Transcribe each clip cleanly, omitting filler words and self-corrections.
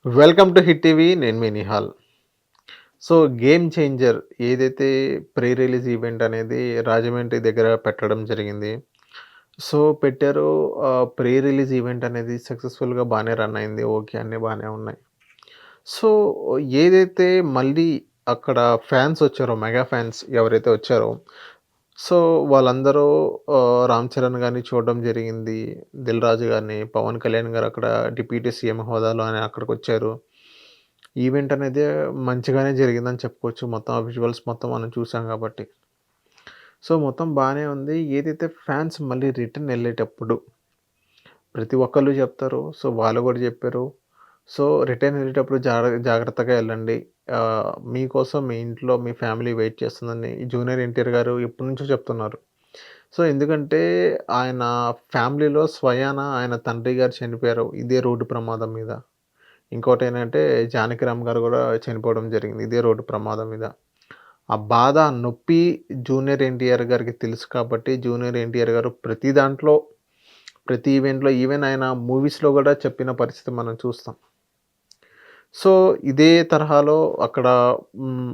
Welcome to hit TV. నేను మీ Nihal. So, 'game changer' ఏదైతే pre release event అనేది రాజమండ్రి దగ్గర పెట్టడం జరిగింది. సో, పెట్టారు. ప్రీ రిలీజ్ ఈవెంట్ అనేది సక్సెస్‌ఫుల్‌గా బానే రన్ అయింది. ఓకే. అన్నీ బానే ఉన్నాయి. సో, ఏదైతే మళ్ళీ అక్కడ ఫ్యాన్స్ వచ్చారో, మెగా ఫ్యాన్స్ ఎవరైతే వచ్చారో, సో, వాళ్ళందరూ 'రామ్ చరణ్' గారిని చూడడం జరిగింది. 'దిల్ రాజు' గారిని, 'పవన్ కళ్యాణ్' గారు అక్కడ డిప్యూటీ సీఎం హోదాలో ఆయన అక్కడికొచ్చారు. ఈవెంట్ అనేది మంచిగానే జరిగిందని చెప్పుకోవచ్చు. మొత్తం ఆ విజువల్స్ మొత్తం మనం చూసాం గాబట్టి. సో, మొత్తం బానే ఉంది. ఏదైతే ఫ్యాన్స్ మళ్ళీ రిటర్న్ ఎళ్ళేటప్పుడు ప్రతి ఒక్కళ్ళు జెప్తారు. సో, వాళ్ళు గూడా జెప్పారు. సో, రిటర్న్ ఎళ్ళేటప్పుడు జాగ్రత్తగా ఎళ్ళండి. మీకోసం మీ ఇంట్లో మీ ఫ్యామిలీ వెయిట్ చేస్తుందని జూనియర్ ఎన్టీఆర్ గారు ఎప్పటినుంచో చెప్తున్నారు. సో, ఎందుకంటే ఆయన ఫ్యామిలీలో స్వయాన ఆయన తండ్రి గారు చనిపోయారు. ఇదే రోడ్డు ప్రమాదం మీద. ఇంకోటేంటంటే 'జానకిరామ్' గారు గూడా చనిపోవడం జరిగింది. ఇదే రోడ్డు ప్రమాదం మీద. ఆ బాధ, ఆ నొప్పి జూనియర్ ఎన్టీఆర్ గారికి తెలుసు కాబట్టి, జూనియర్ ఎన్టీఆర్ గారు ప్రతి దాంట్లో, ప్రతి ఈవెంట్‌లో ఈవెన్ ఆయన మూవీస్‌లో గూడా చెప్పిన పరిస్థితి మనం చూస్తాం. సో, ఇదే తరహాలో అక్కడ హ్మ్.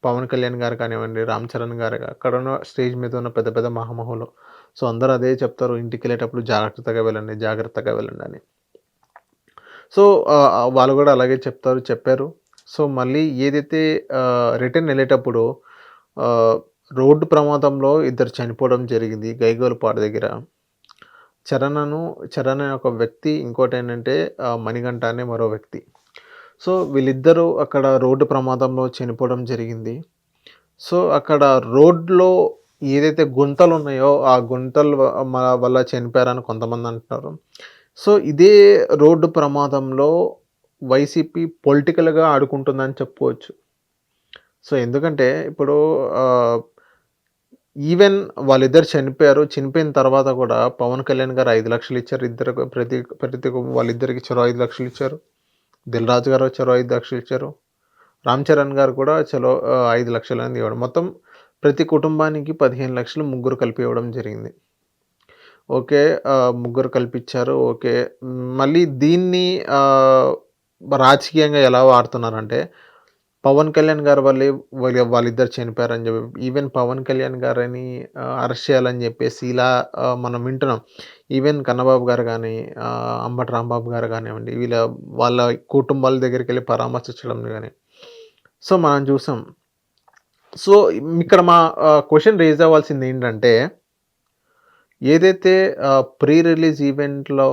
'పవన్ కళ్యాణ్' గారు కానివ్వండి, 'రామ్ చరణ్' గారు అక్కడున్న స్టేజ్ మీద ఉన్న పెద్ద పెద్ద మహామహులు. సో, అందరూ అదే చెప్తారు. ఇంటికెళ్ళేటప్పుడు జాగ్రత్తగా వెళ్ళండి, జాగ్రత్తగా వెళ్ళండి అని. సో, వాళ్ళు గూడా అలాగే చెప్పారు. సో, మళ్ళీ ఏదైతే రిటర్న్ ఎళ్ళేటప్పుడు ఆహ్, రోడ్డు ప్రమాదంలో ఇద్దరు చనిపోవడం జరిగింది. గైగోలపాడు దగ్గర. చరణ్ అనే ఒక వ్యక్తి, ఇంకోటేంటంటే మణికంఠ అనే మరో వ్యక్తి. సో, వీళ్ళిద్దరూ అక్కడ రోడ్డు ప్రమాదంలో చనిపోవడం జరిగింది. సో, అక్కడ రోడ్‌లో ఏదైతే గుంతలున్నాయో, ఆ గుంతలు వల్ల చనిపోయారని కొంతమందంటున్నారు. సో, ఇదే రోడ్డు ప్రమాదంలో వైసీపీ పొలిటికల్‌గా ఆడుకుంటుందని చెప్పుకోవచ్చు. సో, ఎందుకంటే ఇప్పుడు ఆహ్, ఈవెన్ వాళ్ళిద్దరు చనిపోయారు. చనిపోయిన తర్వాత కూడా పవన్ కళ్యాణ్ గారు 5,00,000 ఇచ్చారు. ఇద్దరికి ప్రతి ప్రతి వాళ్ళిద్దరికి చెరో 5,00,000 ఇచ్చారు. 'దిల్ రాజు' గారు చెరో 5,00,000 ఇచ్చారు. 'రామ్ చరణ్' గారు కూడా చలో 5,00,000 అనేది ఇవ్వడం. మొత్తం ప్రతి కుటుంబానికి 15,00,000 ముగ్గురు కలిపి ఇవ్వడం జరిగింది. ఓకే. ముగ్గురు కల్పిచ్చారు. ఓకే. మళ్ళీ దీన్ని ఆహ్, రాజకీయంగా ఎలా వాడుతున్నారంటే, పవన్ కళ్యాణ్ గారి వల్లే వాళ్ళిద్దరు చనిపోయారని జెప్పి, ఈవెన్ పవన్ కళ్యాణ్ గారిని అరెస్ట్ చేయాలని జెప్పేసి ఇలా మనం వింటున్నాం. ఈవెన్ కన్నబాబు గారు గానీ, అంబటి రాంబాబు గారు గానివ్వండి, వాళ్ళ కుటుంబాల దగ్గరికెళ్ళి పరామర్శించడం గాని, సో, మనం చూసాం. సో, ఇక్కడ మా క్వెషన్ రైజ్ అవ్వాల్సిందేంటంటే, ఏదైతే ప్రీ రిలీజ్ ఈవెంట్‌లో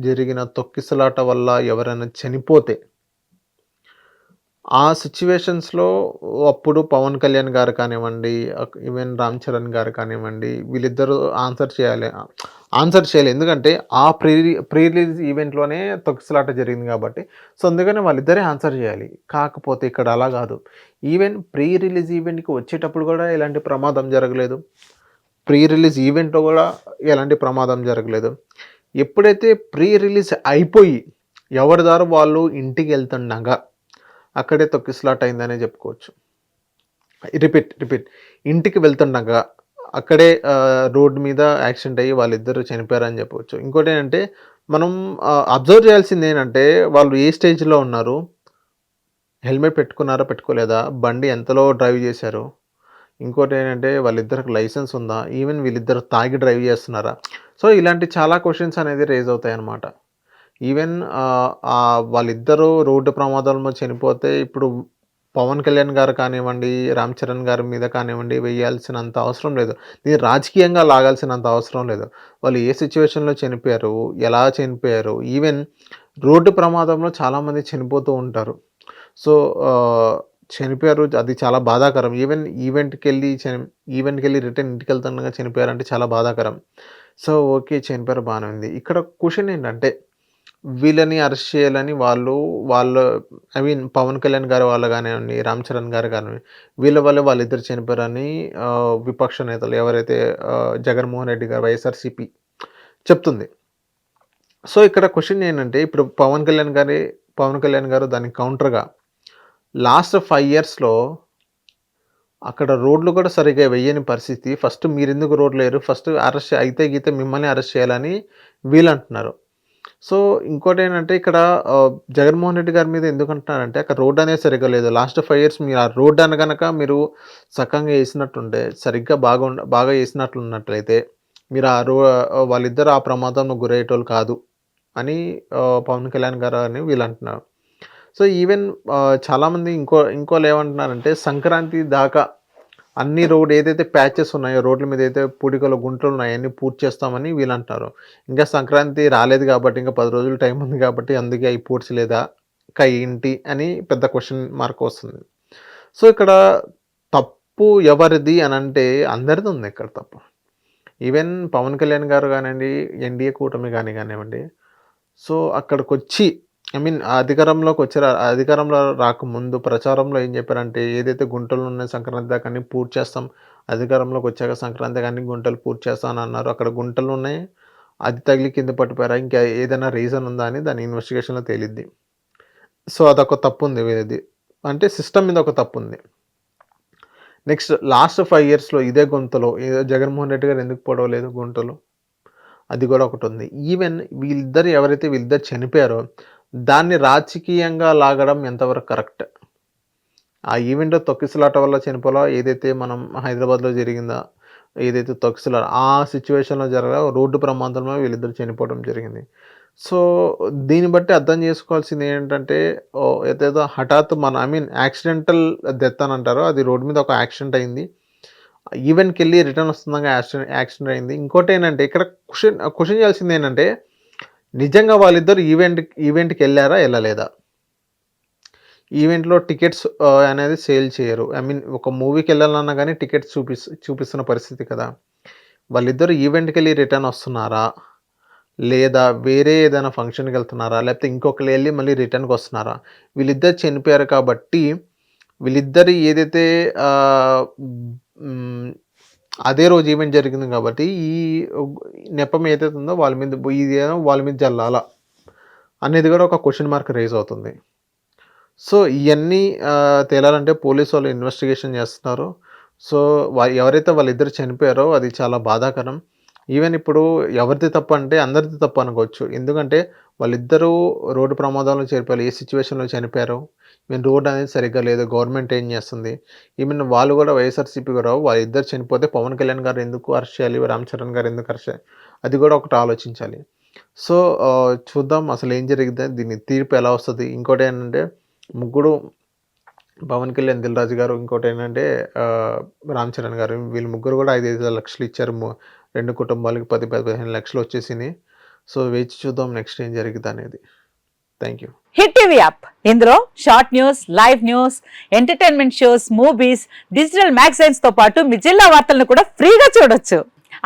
జరిగిన తొక్కిసలాట వల్ల ఎవరైనా చనిపోతే, ఆ సిట్యుయేషన్స్‌లో అప్పుడు పవన్ కళ్యాణ్ గారు కానివ్వండి, ఈవెన్ రామ్ చరణ్ గారు కానివ్వండి, వీళ్ళిద్దరూ ఆన్సర్ చేయాలి. ఆన్సర్ చేయాలి. ఎందుకంటే ఆ ప్రీ రిలీజ్ ఈవెంట్‌లోనే తొక్కిసలాట జరిగింది కాబట్టి, సో, అందుకని వాళ్ళిద్దరే ఆన్సర్ చేయాలి. కాకపోతే ఇక్కడ అలా గాదు. ఈవెన్ ప్రీ రిలీజ్ ఈవెంట్‌కి వచ్చేటప్పుడు గూడా ఎలాంటి ప్రమాదం జరగలేదు. ప్రీ రిలీజ్ ఈవెంట్‌లో గూడా ఎలాంటి ప్రమాదం జరగలేదు. ఎప్పుడైతే ప్రీ రిలీజ్ అయిపోయి, ఎవరి దారి వాళ్ళు ఇంటికెళ్తుండగా అక్కడే తొక్కిసలాట అయిందనే జెప్పుకోవచ్చు. రిపీట్. ఇంటికి వెళ్తుండగా అక్కడే రోడ్ మీద యాక్సిడెంట్ అయ్యి వాళ్ళిద్దరూ చనిపోయారని జెప్పవచ్చు. ఇంకోటేంటంటే మనం అబ్జర్వ్ చేయాల్సిందేంటంటే వాళ్ళు ఏ స్టేజ్‌లో ఉన్నారు? హెల్మెట్ పెట్టుకున్నారా? పెట్టుకోలేదా? బండి ఎంతలో డ్రైవ్ జేశారు? ఇంకోటేంటంటే వాళ్ళిద్దరికి లైసెన్స్ ఉందా? ఈవెన్ వీళ్ళిద్దరు తాగి డ్రైవ్ జేస్తున్నారా? సో, ఇలాంటి చాలా క్వెషన్స్ అనేది రైజ్ అవుతాయన్నమాట. ఈవెన్ వాళ్ళిద్దరూ రోడ్డు ప్రమాదంలో చనిపోతే ఇప్పుడు పవన్ కళ్యాణ్ గారు కానివ్వండి, రామ్ చరణ్ గారి మీద కానివ్వండి వేయాల్సినంత అవసరం లేదు. దీన్ని రాజకీయంగా లాగాల్సినంత అవసరం లేదు. వాళ్ళు ఏ సిట్యుయేషన్‌లో చనిపోయారు? ఎలా చనిపోయారు? ఈవెన్ రోడ్డు ప్రమాదంలో చాలామంది చనిపోతూ ఉంటారు. సో, చనిపోయారు. అది చాలా బాధాకరం. ఈవెంట్‌కెళ్ళి రిటర్న్ ఇంటికెళ్తుండగా చనిపోయారంటే చాలా బాధాకరం. So, okay. చనిపోయారు బానే ఉంది. ఇక్కడ క్వెషన్ ఏంటంటే వీళ్ళని అరెస్ట్ చేయాలని వాళ్ళు ఐ మీన్ పవన్ కళ్యాణ్ గారు వాళ్ళు గానివ్వండి, రామ్ చరణ్ గారు గానివ్వండి, వీళ్ళ వల్లే వాళ్ళిద్దరు చనిపోయారని విపక్ష నేతలు ఎవరైతే జగన్మోహన్ రెడ్డి గారు వైఎస్ఆర్‌సీపీ చెప్తుంది. సో, ఇక్కడ క్వెషన్ ఏంటంటే ఇప్పుడు పవన్ కళ్యాణ్ గారు దానికి కౌంటర్‌గా లాస్ట్ 5 ఇయర్స్‌లో అక్కడ రోడ్లు కూడా సరిగ్గా వెయ్యని పరిస్థితి. ఫస్ట్ మీరెందుకు రోడ్లు ఎయరు? ఫస్ట్ అరెస్ట్ అయితే మిమ్మల్ని అరెస్ట్ చేయాలని వీళ్ళంటున్నారు. సో ఇంకోటేంటంటే ఇక్కడ జగన్మోహన్ రెడ్డి గారి మీద ఎందుకంటున్నారంటే అక్కడ రోడ్ అనేది సరిగ్గా లేదు. లాస్ట్ 5 ఇయర్స్ మీరు ఆ రోడ్ అని గనక మీరు సక్కంగా ఏసినట్టుంటే, సరిగ్గా బాగా ఏసినట్లున్నట్లయితే మీరు వాళ్ళిద్దరు ఆ ప్రమాదంలో గురయ్యేటోళ్ళు కాదు అని పవన్ కళ్యాణ్ గారు అని వీళ్ళంటున్నారు. సో ఈవెన్ చాలామంది ఇంకోళ్ళేమంటున్నారంటే సంక్రాంతి దాకా అన్ని రోడ్ ఏదైతే ప్యాచెస్ ఉన్నాయో, రోడ్ల మీద అయితే పూడికలు, గుంటలు ఉన్నాయో అన్నీ పూర్తి చేస్తామని వీళ్ళంటున్నారు. ఇంకా సంక్రాంతి రాలేదు కాబట్టి ఇంకా 10 రోజులు టైం ఉంది కాబట్టి అందుకే అయి పూడ్చలేదా? ఇంకా ఏంటి? అని పెద్ద క్వెషన్ మార్క్ వస్తుంది. సో ఇక్కడ తప్పు ఎవరిది అనంటే అందరిది ఉంది ఇక్కడ తప్పు. ఈవెన్ పవన్ కళ్యాణ్ గారు గానియండి, ఎన్‌డీఏ కూటమి కానివ్వండి. సో అక్కడికొచ్చి అధికారంలో రాకముందు ప్రచారంలో ఏం చెప్పారంటే ఏదైతే గుంటలు ఉన్నాయి సంక్రాంతి దాకా అన్నీ పూర్తి చేస్తాం. అధికారంలోకి వచ్చాక సంక్రాంతికి అన్ని గుంటలు పూర్తి చేస్తానన్నారు. అక్కడ గుంటలున్నాయి. అది తగిలి కింద పడిపోయారా? ఇంకా ఏదైనా రీజన్ ఉందా అని దాని ఇన్వెస్టిగేషన్‌లో తేలిద్ది. సో అదొక తప్పుంది వీళ్ళది. అంటే సిస్టమ్ మీద ఒక తప్పుంది. నెక్స్ట్ లాస్ట్ 5 ఇయర్స్‌లో ఇదే గుంతలో జగన్మోహన్ రెడ్డి గారు ఎందుకు పొడవలేదు గుంటలు? అది కూడా ఒకటుంది. ఈవెన్ వీళ్ళిద్దరు చనిపోయారో దాన్ని రాజకీయంగా లాగడం ఎంతవరకు కరెక్ట్? ఆ ఈవెంట్‌లో తొక్కిసలాట వల్ల చనిపోలా ఏదైతే మనం హైదరాబాద్‌లో జరిగిందా? ఏదైతే తొక్కిసలాట ఆ సిట్యుయేషన్‌లో రోడ్డు ప్రమాదంలో వీళ్ళిద్దరు చనిపోవడం జరిగింది. సో దీన్ని బట్టి అర్థం చేసుకోవాల్సింది ఏంటంటే ఏదేదో హఠాత్తు యాక్సిడెంటల్ డెత్ అని అంటారు. అది రోడ్డు మీద ఒక యాక్సిడెంట్ అయింది. ఈవెంట్‌కెళ్ళి రిటర్న్ వస్తుండగా యాక్సిడెంట్ అయింది. ఇంకోటేంటంటే ఇక్కడ క్వెషన్ చేయాల్సింది ఏంటంటే నిజంగా వాళ్ళిద్దరు ఈవెంట్‌కెళ్లారా? ఎళ్ళలేదా? ఈవెంట్‌లో టికెట్స్ అనేది సేల్ చేయరు. ఒక మూవీకెళ్ళాలన్నా గానీ టికెట్స్ చూపిస్తున్న పరిస్థితి కదా! వాళ్ళిద్దరూ ఈవెంట్‌కెళ్ళి రిటర్న్ వస్తున్నారా? లేదా వేరే ఏదైనా ఫంక్షన్‌కెళ్తున్నారా? లేకపోతే ఇంకొకళ్ళు ఎళ్లి మళ్ళీ రిటర్న్‌కొస్తున్నారా? వీళ్ళిద్దరు చనిపోయారు కాబట్టి వీళ్ళిద్దరి ఏదైతే అదే రోజు ఈవెంట్ జరిగింది కాబట్టి ఈ నెపం ఏదైతే ఉందో వాళ్ళ మీద జల్లాలా అనేది కూడా ఒక క్వెషన్ మార్క్ రైజ్ అవుతుంది. సో ఇయన్నీ తేలాలంటే పోలీసు వాళ్ళు ఇన్వెస్టిగేషన్ చేస్తున్నారు. సో ఎవరైతే వాళ్ళిద్దరు చనిపోయారో అది చాలా బాధాకరం. ఈవెన్ ఇప్పుడు ఎవరిది తప్పు అంటే అందరిది తప్పు అనుకోవచ్చు. ఎందుకంటే వాళ్ళిద్దరూ రోడ్డు ప్రమాదంలో చనిపోయారు. ఏ సిట్యుయేషన్‌లో చనిపోయారో, రోడ్ అనేది సరిగ్గా లేదు. గవర్నమెంట్ ఏం చేస్తుంది? ఈవెన్ వాళ్ళు కూడా వైఎస్ఆర్‌సీపీ కూడా వాళ్ళిద్దరు చనిపోతే పవన్ కళ్యాణ్ గారు ఎందుకు అరెస్ట్ చేయాలి? రామ్ చరణ్ గారు ఎందుకు అరెస్ట్ చేయాలి? అది కూడా ఒకటి ఆలోచించాలి. సో చూద్దాం అసలు ఏం జరిగిద్ది? దీని తీర్పు ఎలా వస్తది? ఇంకోటేంటంటే ముగ్గురు పవన్ కళ్యాణ్, దిల్ రాజు గారు, ఇంకోటేంటంటే రామ్ చరణ్ గారు వీళ్ళు ముగ్గురు కూడా 5 లక్షలు ఇచ్చారు. 2 కుటుంబాలకి 15 లక్షలు వచ్చేసినాయి. సో వేచి చూద్దాం నెక్స్ట్ ఏం జరిగిద్దనేది. Thank you. Hit TV app ఇందులో short news, live news, entertainment shows, movies, digital magazines తో పాటు మీ జిల్లా వార్తలను కూడా ఫ్రీగా చూడొచ్చు.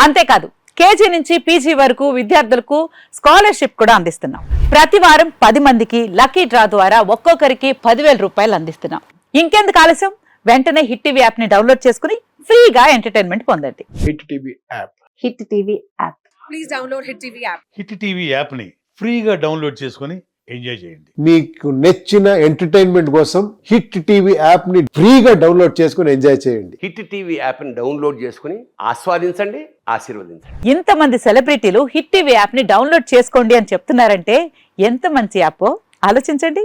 అంతేకాదు కేజీ నుంచి పీజీ వరకు విద్యార్థులకు స్కాలర్షిప్ కూడా అందిస్తున్నాం. ప్రతి వారం 10 మందికి లక్కీ డ్రా ద్వారా ఒక్కొక్కరికి 10,000 రూపాయలు అందిస్తున్నాం. ఇంకెందుకు ఆలస్యం? వెంటనే హిట్ టీవీ యాప్ ని డౌన్లోడ్ చేసుకుని ఫ్రీగా ఎంటర్టైన్మెంట్ పొందండి. Hit TV app. Hit TV app. Please download hit TV app. Hit TV యాప్ని ఫ్రీగా డౌన్లోడ్ చేసుకొని ఎంజాయ్ చేయండి. మీకు నచ్చిన ఎంటర్టైన్మెంట్ కోసం హిట్ టీవీ యాప్ ని ఫ్రీగా డౌన్లోడ్ చేసుకొని ఎంజాయ్ చేయండి. హిట్ టీవీ యాప్ని డౌన్లోడ్ చేసుకుని ఆస్వాదించండి, ఆశీర్వదించండి. ఇంతమంది సెలబ్రిటీలు హిట్ టీవీ యాప్ ని డౌన్లోడ్ చేసుకోండి అని చెప్తున్నారంటే ఎంత మంచి యాప్ ఆలోచించండి.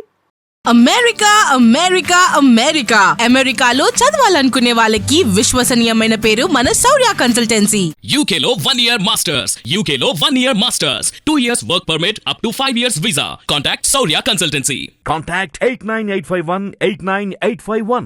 అమెరికా అమెరికా అమెరికా అమెరికాలో చదవాలనుకునే వాళ్ళకి విశ్వసనీయమైన పేరు మన శౌర్య కన్సల్టెన్సీ. UK లో 1 year masters. UK లో 1 year masters. 2 years work permit up to 5 years visa. Contact Saurya Consultancy. Contact 89851 89851.